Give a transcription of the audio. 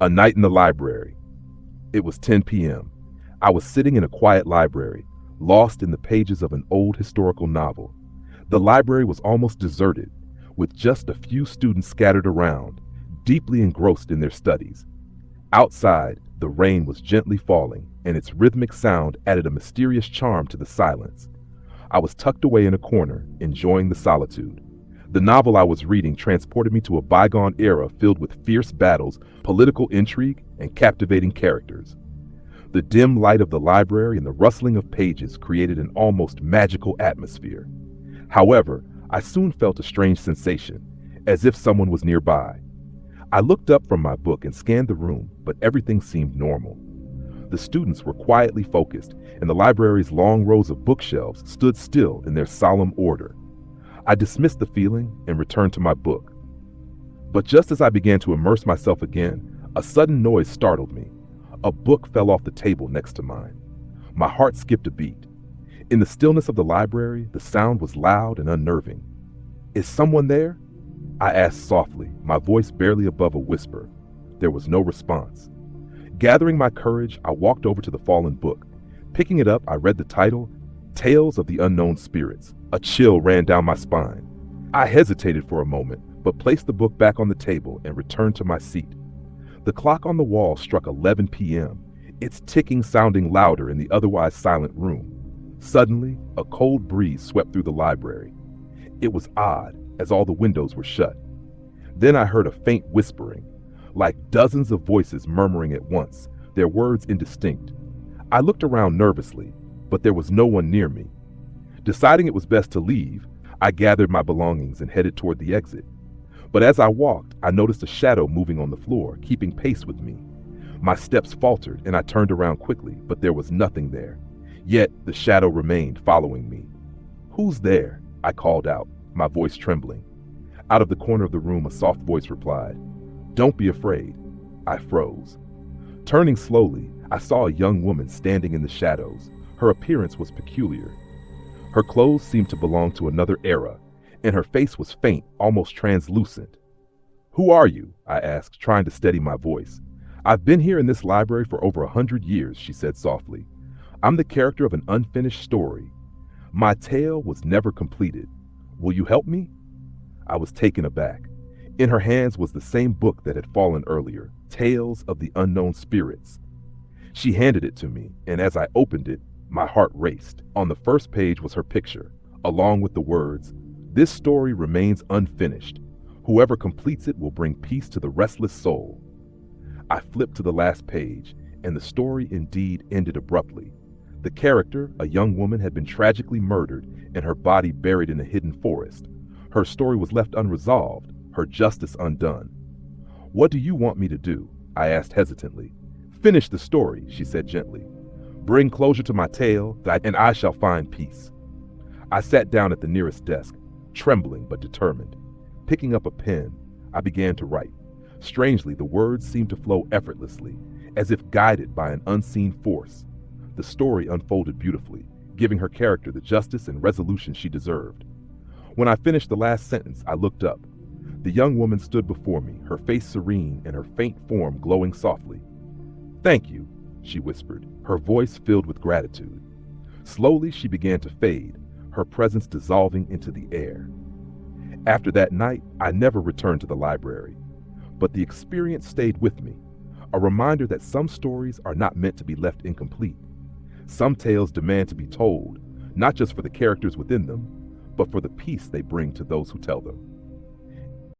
A night in the library. It was 10 p.m. I was sitting in a quiet library, lost in the pages of an old historical novel. The library was almost deserted, with just a few students scattered around, deeply engrossed in their studies. Outside, the rain was gently falling, and its rhythmic sound added a mysterious charm to the silence. I was tucked away in a corner, enjoying the solitude. The novel I was reading transported me to a bygone era filled with fierce battles, political intrigue, and captivating characters. The dim light of the library and the rustling of pages created an almost magical atmosphere. However, I soon felt a strange sensation, as if someone was nearby. I looked up from my book and scanned the room, but everything seemed normal. The students were quietly focused, and the library's long rows of bookshelves stood still in their solemn order. I dismissed the feeling and returned to my book. But just as I began to immerse myself again, a sudden noise startled me. A book fell off the table next to mine. My heart skipped a beat. In the stillness of the library, the sound was loud and unnerving. "Is someone there?" I asked softly, my voice barely above a whisper. There was no response. Gathering my courage, I walked over to the fallen book. Picking it up, I read the title, Tales of the Unknown Spirits. A chill ran down my spine. I hesitated for a moment, but placed the book back on the table and returned to my seat. The clock on the wall struck 11 p.m., its ticking sounding louder in the otherwise silent room. Suddenly, a cold breeze swept through the library. It was odd, as all the windows were shut. Then I heard a faint whispering, like dozens of voices murmuring at once, their words indistinct. I looked around nervously, but there was no one near me. Deciding it was best to leave, I gathered my belongings and headed toward the exit. But as I walked, I noticed a shadow moving on the floor, keeping pace with me. My steps faltered and I turned around quickly, but there was nothing there. Yet the shadow remained, following me. "Who's there?" I called out, my voice trembling. Out of the corner of the room, a soft voice replied, "Don't be afraid." I froze. Turning slowly, I saw a young woman standing in the shadows. Her appearance was peculiar. Her clothes seemed to belong to another era, and her face was faint, almost translucent. "Who are you?" I asked, trying to steady my voice. "I've been here in this library for over 100 years, she said softly. "I'm the character of an unfinished story. My tale was never completed. Will you help me?" I was taken aback. In her hands was the same book that had fallen earlier, Tales of the Unknown Spirits. She handed it to me, and as I opened it, my heart raced. On the first page was her picture, along with the words, "This story remains unfinished. Whoever completes it will bring peace to the restless soul." I flipped to the last page, and the story indeed ended abruptly. The character, a young woman, had been tragically murdered and her body buried in a hidden forest. Her story was left unresolved, her justice undone. "What do you want me to do?" I asked hesitantly. "Finish the story," she said gently. "Bring closure to my tale, and I shall find peace." I sat down at the nearest desk, trembling but determined. Picking up a pen, I began to write. Strangely, the words seemed to flow effortlessly, as if guided by an unseen force. The story unfolded beautifully, giving her character the justice and resolution she deserved. When I finished the last sentence, I looked up. The young woman stood before me, her face serene and her faint form glowing softly. "Thank you," she whispered, her voice filled with gratitude. Slowly she began to fade, her presence dissolving into the air. After that night, I never returned to the library, but the experience stayed with me, a reminder that some stories are not meant to be left incomplete. Some tales demand to be told, not just for the characters within them, but for the peace they bring to those who tell them.